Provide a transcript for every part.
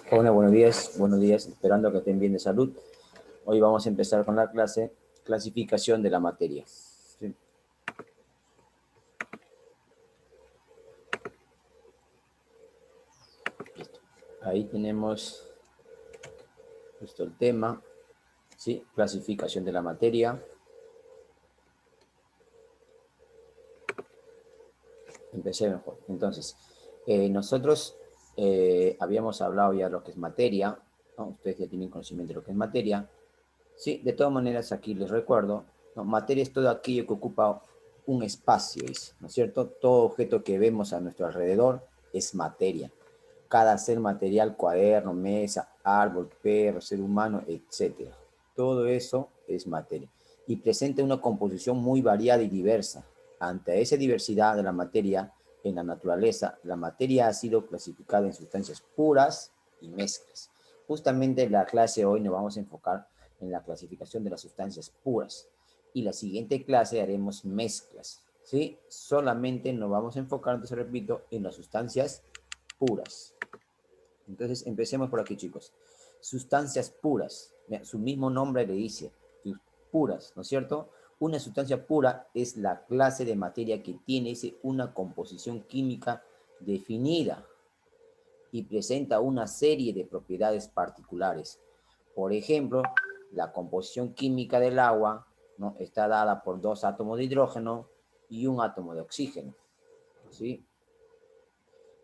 Hola, buenos días, esperando que estén bien de salud. Hoy vamos a empezar con la clase clasificación de la materia. ¿Sí? Listo. Ahí tenemos justo el tema, ¿sí? Clasificación de la materia. Empecé mejor. Entonces, nosotros habíamos hablado ya de lo que es materia, ¿no? Ustedes ya tienen conocimiento de lo que es materia. Sí, de todas maneras aquí les recuerdo, ¿no? Materia es todo aquello que ocupa un espacio, ¿no es cierto? Todo objeto que vemos a nuestro alrededor es materia. Cada ser material, cuaderno, mesa, árbol, perro, ser humano, etcétera. Todo eso es materia. Y presenta una composición muy variada y diversa. Ante esa diversidad de la materia en la naturaleza, la materia ha sido clasificada en sustancias puras y mezclas. Justamente en la clase hoy nos vamos a enfocar en la clasificación de las sustancias puras. Y la siguiente clase haremos mezclas, ¿sí? Solamente nos vamos a enfocar, entonces repito, en las sustancias puras. Entonces, empecemos por aquí, chicos. Sustancias puras. Mira, su mismo nombre le dice puras, ¿no es cierto? Una sustancia pura es la clase de materia que tiene una composición química definida y presenta una serie de propiedades particulares. Por ejemplo, la composición química del agua, ¿no? Está dada por 2 átomos de hidrógeno y un átomo de oxígeno, ¿sí?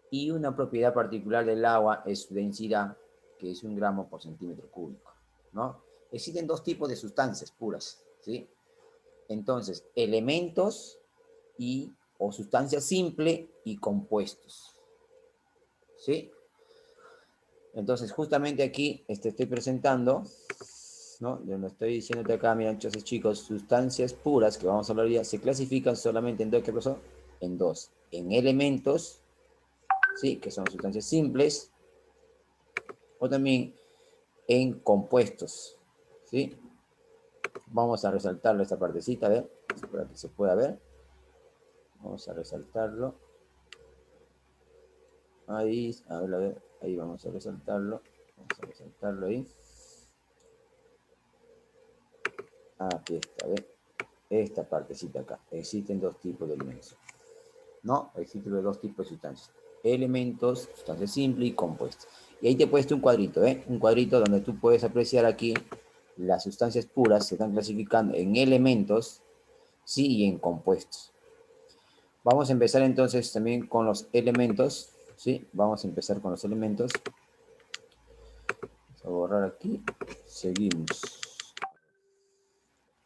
Y una propiedad particular del agua es su densidad, que es 1 gramo por centímetro cúbico, ¿no? Existen 2 tipos de sustancias puras, ¿sí? Entonces, elementos o sustancias simples y compuestos, ¿sí? Entonces, justamente aquí estoy presentando, ¿no? Yo lo estoy diciéndote acá, miren, entonces, chicos, sustancias puras, que vamos a hablar ya, se clasifican solamente en 2, ¿qué pasó? En 2, en elementos, ¿sí? Que son sustancias simples, o también en compuestos, ¿sí? Vamos a resaltarlo esta partecita, ¿ver? Para que se pueda ver. Vamos a resaltarlo. Ahí, a ver, ahí vamos a resaltarlo. Vamos a resaltarlo ahí. Aquí está, ¿ver? Esta partecita acá. Existen 2 tipos de elementos. ¿No? Existen 2 tipos de sustancias. Elementos, sustancias simples y compuestas. Y ahí te he puesto un cuadrito, ¿eh? Un cuadrito donde tú puedes apreciar aquí las sustancias puras se están clasificando en elementos, sí, y en compuestos. Vamos a empezar entonces también con los elementos, ¿sí? Vamos a empezar con los elementos. Vamos a borrar aquí. Seguimos.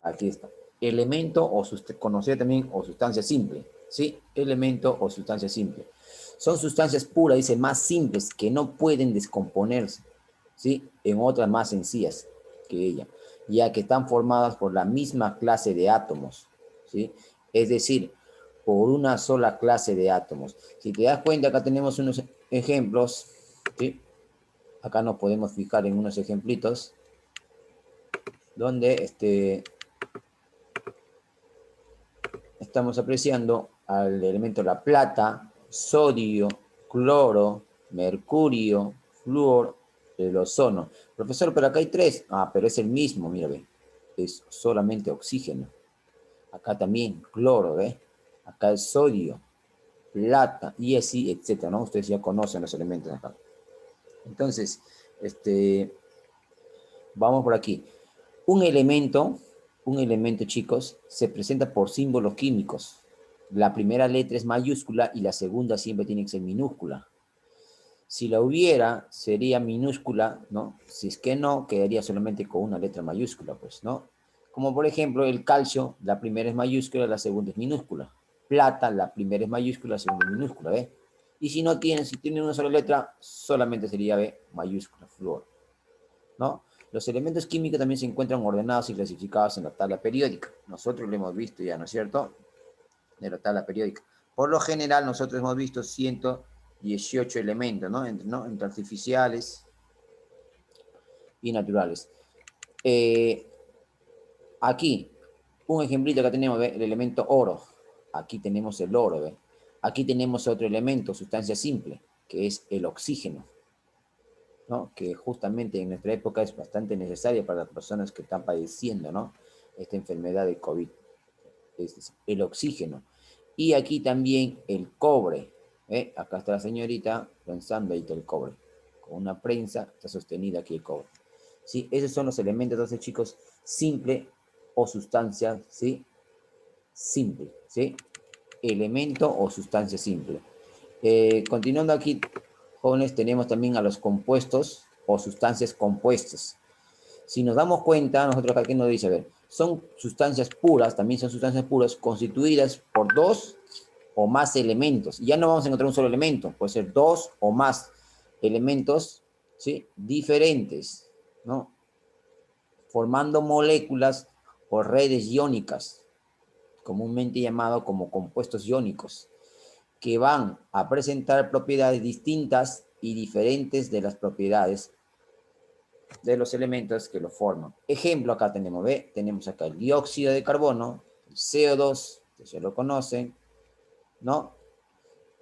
Aquí está. Elemento o conocido también o sustancia simple, ¿sí? Elemento o sustancia simple. Son sustancias puras, dice, más simples que no pueden descomponerse, ¿sí? En otras más sencillas que ella, ya que están formadas por la misma clase de átomos, ¿sí? Es decir, por una sola clase de átomos. Si te das cuenta, acá tenemos unos ejemplos, ¿sí? Acá nos podemos fijar en unos ejemplitos donde estamos apreciando al elemento la plata, sodio, cloro, mercurio, flúor, el ozono. Profesor, pero acá hay 3. Ah, pero es el mismo, mira, ve. Es solamente oxígeno. Acá también cloro, ¿ve? Acá es sodio, plata, y así, etcétera, ¿no? Ustedes ya conocen los elementos acá. Entonces, vamos por aquí. Un elemento, chicos, se presenta por símbolos químicos. La primera letra es mayúscula y la segunda siempre tiene que ser minúscula. Si la hubiera, sería minúscula, ¿no? Si es que no, quedaría solamente con una letra mayúscula, pues, ¿no? Como por ejemplo el calcio, la primera es mayúscula, la segunda es minúscula. Plata, la primera es mayúscula, la segunda es minúscula, ¿ve? Y si tiene una sola letra, solamente sería, ¿ve? Mayúscula, flúor, ¿no? Los elementos químicos también se encuentran ordenados y clasificados en la tabla periódica. Nosotros lo hemos visto ya, ¿no es cierto? De la tabla periódica. Por lo general, nosotros hemos visto 118 elementos, ¿no? Entre artificiales y naturales. Aquí, un ejemplito que tenemos, ¿ve? El elemento oro. Aquí tenemos el oro, ¿ve? Aquí tenemos otro elemento, sustancia simple, que es el oxígeno. ¿no? Que justamente en nuestra época es bastante necesaria para las personas que están padeciendo, ¿no? Esta enfermedad de COVID, es el oxígeno. Y aquí también el cobre, ¿eh? Acá está la señorita lanzando ahí el cobre. Con una prensa está sostenida aquí el cobre. ¿Sí? Esos son los elementos, entonces, chicos, simple o sustancia, ¿sí? Simple, ¿sí? Elemento o sustancia simple. Continuando aquí, jóvenes, tenemos también a los compuestos o sustancias compuestas. Si nos damos cuenta, nosotros aquí nos dice, a ver, son sustancias puras, también son sustancias puras constituidas por dos o más elementos. Ya no vamos a encontrar un solo elemento, puede ser dos o más elementos, ¿sí? Diferentes, ¿no? Formando moléculas o redes iónicas, comúnmente llamado como compuestos iónicos, que van a presentar propiedades distintas y diferentes de las propiedades de los elementos que lo forman. Ejemplo, acá tenemos, ¿ve? Tenemos acá el dióxido de carbono, el CO2, que se lo conocen, ¿no?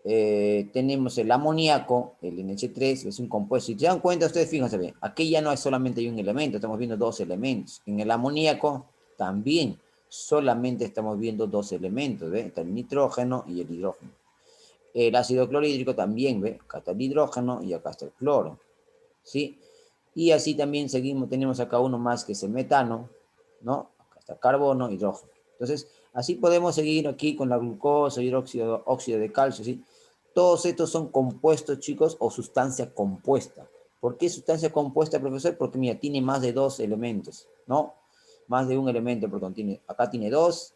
Tenemos el amoníaco, el NH3, es un compuesto. Si se dan cuenta, ustedes fíjense bien, aquí ya no hay solamente un elemento, estamos viendo dos elementos. En el amoníaco también solamente estamos viendo dos elementos, ¿ve? Está el nitrógeno y el hidrógeno. El ácido clorhídrico también, ¿ve? Acá está el hidrógeno y acá está el cloro, ¿sí? Y así también seguimos, tenemos acá uno más que es el metano, ¿no? Acá está carbono, hidrógeno. Entonces, así podemos seguir aquí con la glucosa, hidróxido, óxido de calcio, ¿sí? Todos estos son compuestos, chicos, o sustancia compuesta. ¿Por qué sustancia compuesta, profesor? Porque, mira, tiene más de dos elementos, ¿no? Más de un elemento, perdón. Acá tiene dos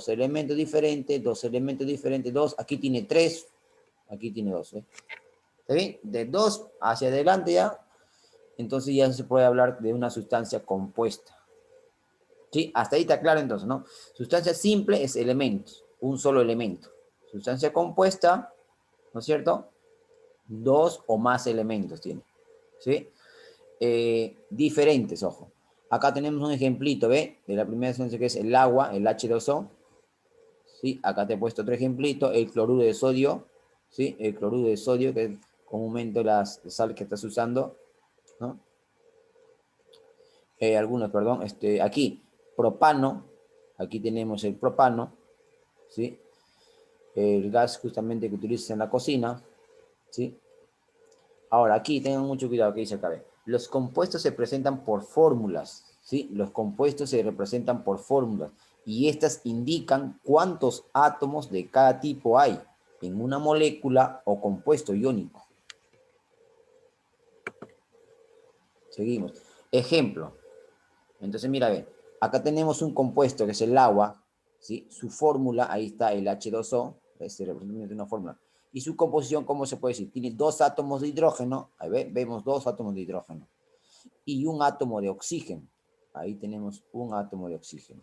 elementos diferentes, dos. Aquí tiene tres, aquí tiene dos, ¿eh? ¿Está bien? De dos hacia adelante ya, entonces ya se puede hablar de una sustancia compuesta. ¿Sí? Hasta ahí está claro entonces, ¿no? Sustancia simple es elementos, un solo elemento. Sustancia compuesta, ¿no es cierto? Dos o más elementos tiene, ¿sí? Diferentes, ojo. Acá tenemos un ejemplito, ¿ve? De la primera sustancia que es el agua, el H2O, ¿sí? Acá te he puesto otro ejemplito, el cloruro de sodio, ¿sí? El cloruro de sodio, que es comúnmente la sal que estás usando, ¿no? Algunos, perdón, aquí, propano, aquí tenemos el propano, ¿sí? El gas justamente que utilizas en la cocina, ¿sí? Ahora, aquí tengan mucho cuidado que dice acá, ¿ve? Los compuestos se presentan por fórmulas, ¿sí? Los compuestos se representan por fórmulas y estas indican cuántos átomos de cada tipo hay en una molécula o compuesto iónico. Seguimos. Ejemplo. Entonces, mira, ve, acá tenemos un compuesto que es el agua, ¿sí? Su fórmula, ahí está el H2O, se representa una fórmula. Y su composición, ¿cómo se puede decir? Tiene dos átomos de hidrógeno, ahí vemos dos átomos de hidrógeno, y un átomo de oxígeno. Ahí tenemos un átomo de oxígeno.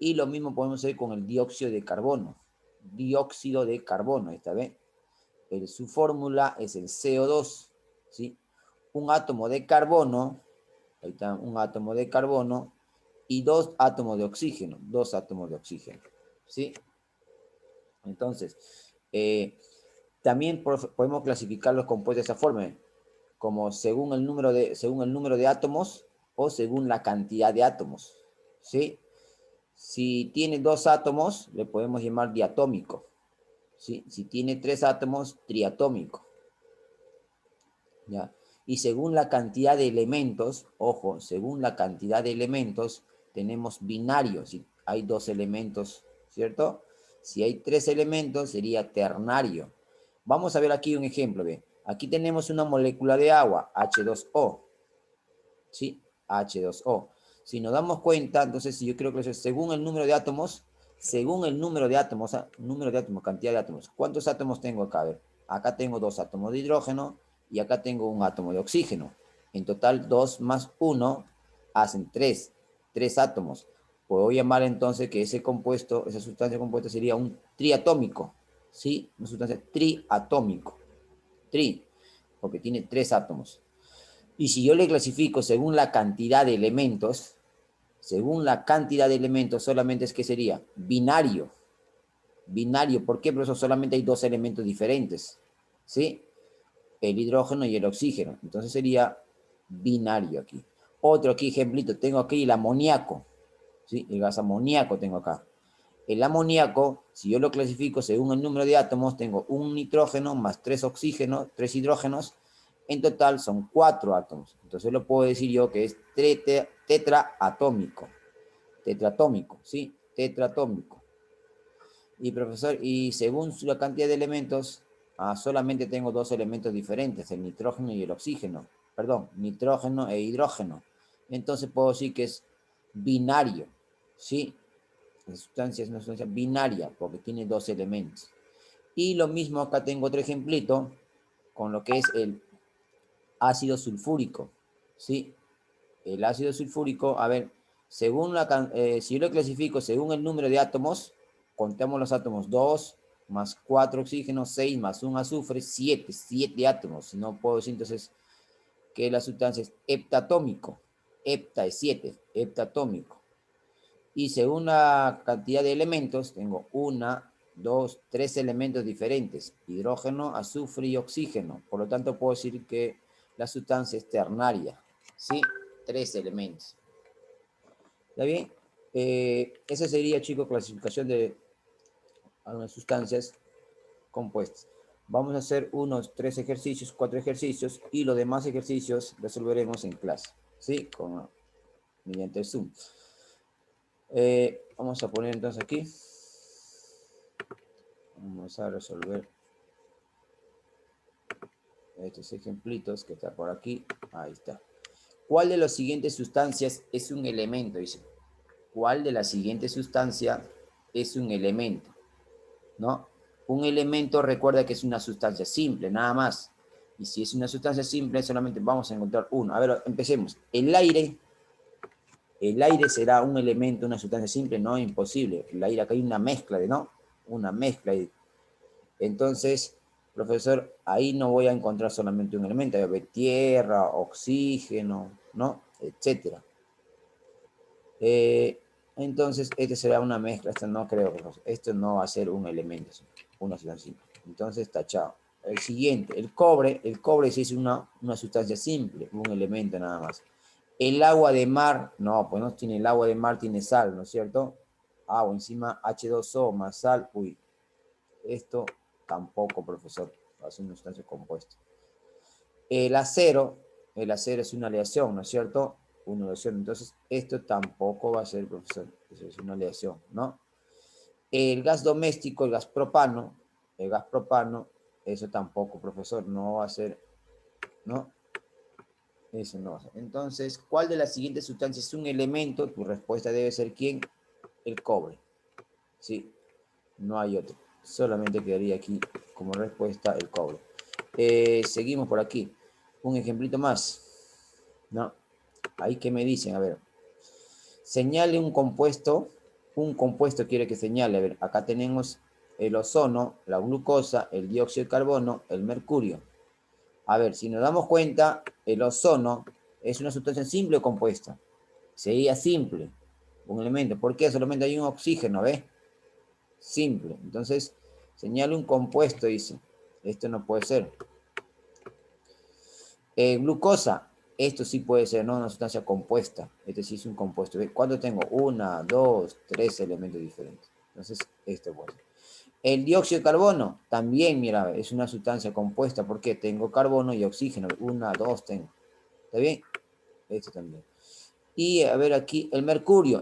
Y lo mismo podemos hacer con el dióxido de carbono. Dióxido de carbono, ahí está, ¿ve? Su fórmula es el CO2, ¿sí? Un átomo de carbono, ahí está, un átomo de carbono y dos átomos de oxígeno, ¿sí? Entonces, también podemos clasificar los compuestos de esa forma, como según el número de átomos o según la cantidad de átomos, ¿sí? Si tiene dos átomos, le podemos llamar diatómico, ¿sí? Si tiene tres átomos, triatómico, ¿ya? Y según la cantidad de elementos, ojo, según la cantidad de elementos, tenemos binarios. Si hay dos elementos, ¿cierto? Si hay tres elementos, sería ternario. Vamos a ver aquí un ejemplo, ¿ve? Aquí tenemos una molécula de agua, H2O, ¿sí? H2O. Si nos damos cuenta, entonces, si yo creo que según el número de átomos, cantidad de átomos. ¿Cuántos átomos tengo acá? A ver, acá tengo dos átomos de hidrógeno y acá tengo un átomo de oxígeno. En total, 2 más 1 hacen 3. 3 átomos. Puedo llamar entonces que ese compuesto, esa sustancia compuesta sería un triatómico. ¿Sí? Una sustancia triatómico. Tri, porque tiene 3 átomos. Y si yo le clasifico según la cantidad de elementos, solamente es que sería binario. Binario, ¿por qué? Por eso solamente hay dos elementos diferentes, ¿sí? el hidrógeno y el oxígeno. Entonces sería binario aquí. Otro aquí, ejemplito, tengo aquí el amoníaco, ¿sí? El gas amoníaco tengo acá. El amoníaco, si yo lo clasifico según el número de átomos, tengo un nitrógeno más 3 oxígenos, 3 hidrógenos, en total son 4 átomos. Entonces lo puedo decir yo que es tetraatómico. Tetratómico, ¿sí? Tetratómico. Y profesor, y según la cantidad de elementos, solamente tengo 2 elementos diferentes, el nitrógeno y el oxígeno. Perdón, nitrógeno e hidrógeno. Entonces puedo decir que es binario, ¿sí? La sustancia es una sustancia binaria porque tiene 2 elementos. Y lo mismo acá tengo otro ejemplito con lo que es el ácido sulfúrico, ¿sí? El ácido sulfúrico, a ver, según si yo lo clasifico según el número de átomos, contamos los átomos: 2 más 4 oxígenos, 6 más 1 azufre, 7 átomos. Si no puedo decir entonces que la sustancia es heptatómico. Hepta es 7, heptatómico. Y según la cantidad de elementos, tengo 1, 2, 3 elementos diferentes: hidrógeno, azufre y oxígeno. Por lo tanto, puedo decir que la sustancia es ternaria, ¿sí? 3 elementos. ¿Está bien? Esa sería, chicos, clasificación de algunas sustancias compuestas. Vamos a hacer unos 3 ejercicios, 4 ejercicios, y los demás ejercicios resolveremos en clase, ¿sí? Mediante el Zoom. Vamos a poner entonces aquí. Vamos a resolver estos ejemplitos que está por aquí. Ahí está. ¿Cuál de las siguientes sustancias es un elemento? Dice. ¿Cuál de las siguientes sustancias es un elemento? ¿No? Un elemento, recuerda que es una sustancia simple, nada más. Y si es una sustancia simple, solamente vamos a encontrar uno. A ver, empecemos. El aire será un elemento, una sustancia simple, no, imposible. El aire, acá hay una mezcla ¿no? Una mezcla. Entonces, profesor, ahí no voy a encontrar solamente un elemento, voy a ver tierra, oxígeno, ¿no? Etcétera. Entonces, este será una mezcla. Esto no creo, profesor. Esto no va a ser un elemento, una sustancia simple. Entonces, tachado. El siguiente, el cobre sí es una sustancia simple, un elemento nada más. El agua de mar, no, pues no tiene el agua de mar, tiene sal, ¿no es cierto? Agua encima H2O más sal, uy, esto tampoco, profesor, va a ser una sustancia compuesta. El acero es una aleación, ¿no es cierto? Una aleación, entonces esto tampoco va a ser, profesor, eso es una aleación, ¿no? El gas doméstico, el gas propano, eso tampoco, profesor, no va a ser, ¿no? Eso no va a ser. Entonces, ¿cuál de las siguientes sustancias es un elemento? Tu respuesta debe ser ¿quién? El cobre. Sí, no hay otro. Solamente quedaría aquí como respuesta el cobre. Seguimos por aquí. Un ejemplito más. ¿No? Ahí que me dicen, a ver. Señale un compuesto. Un compuesto quiere que señale. A ver, acá tenemos el ozono, la glucosa, el dióxido de carbono, el mercurio. A ver, si nos damos cuenta, el ozono es una sustancia simple o compuesta. Sería simple, un elemento. ¿Por qué? Solamente hay un oxígeno, ¿ves? Simple. Entonces, señala un compuesto, dice. Esto no puede ser. Glucosa, esto sí puede ser, ¿no? Una sustancia compuesta. Este sí es un compuesto. ¿Cuánto tengo? 1, 2, 3 elementos diferentes. Entonces, esto puede ser. El dióxido de carbono, también, mira, es una sustancia compuesta. ¿Por qué? Tengo carbono y oxígeno. 1, 2 tengo. ¿Está bien? Esto también. Y a ver aquí, el mercurio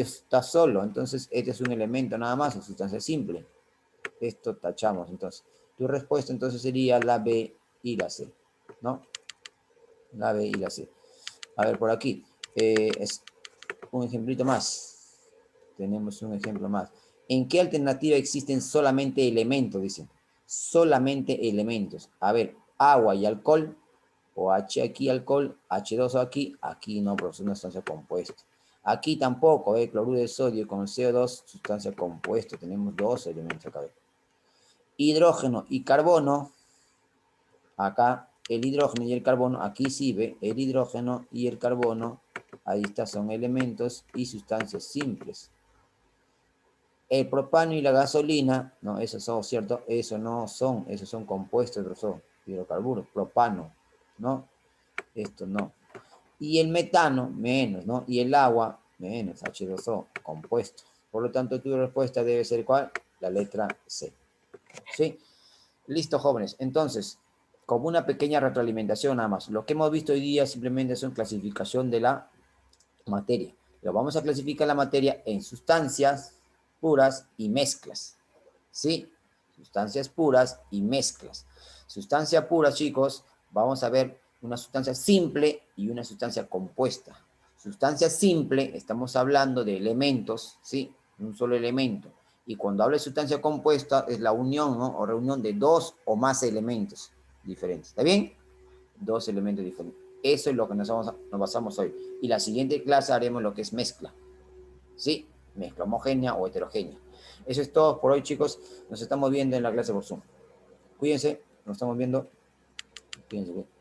está solo. Entonces, este es un elemento nada más, una sustancia simple. Esto tachamos, entonces. Tu respuesta entonces sería la B y la C, ¿no? La B y la C. A ver, por aquí. Es un ejemplito más. Tenemos un ejemplo más. ¿En qué alternativa existen solamente elementos? Dicen. Solamente elementos. A ver, agua y alcohol. O H aquí alcohol, H2O aquí. Aquí no, pero es una sustancia compuesta. Aquí tampoco, cloruro de sodio con CO2, sustancia compuesta. Tenemos 2 elementos acá. Hidrógeno y carbono. Acá el hidrógeno y el carbono, aquí sí ve, el hidrógeno y el carbono, ahí está, son elementos y sustancias simples. El propano y la gasolina, no, esos son, ¿cierto? Eso no son, esos son compuestos, profesor. hidrocarburos, propano, ¿no? Esto no. Y el metano, menos, ¿no? Y el agua, menos, H2O, compuesto. Por lo tanto, tu respuesta debe ser ¿cuál? La letra C. ¿Sí? Listo, jóvenes. Entonces, como una pequeña retroalimentación nada más. Lo que hemos visto hoy día simplemente es una clasificación de la materia. Lo vamos a clasificar la materia en sustancias puras y mezclas. ¿Sí? Sustancias puras y mezclas. Sustancia pura, chicos, vamos a ver una sustancia simple y una sustancia compuesta. Sustancia simple, estamos hablando de elementos, ¿sí? Un solo elemento. Y cuando hablo de sustancia compuesta, es la unión, ¿no? O reunión de dos o más elementos diferentes. ¿Está bien? Dos elementos diferentes. Eso es lo que nos basamos hoy. Y la siguiente clase haremos lo que es mezcla. ¿Sí? Mezcla homogénea o heterogénea. Eso es todo por hoy, chicos. Nos estamos viendo en la clase por Zoom. Cuídense. Nos estamos viendo. Cuídense.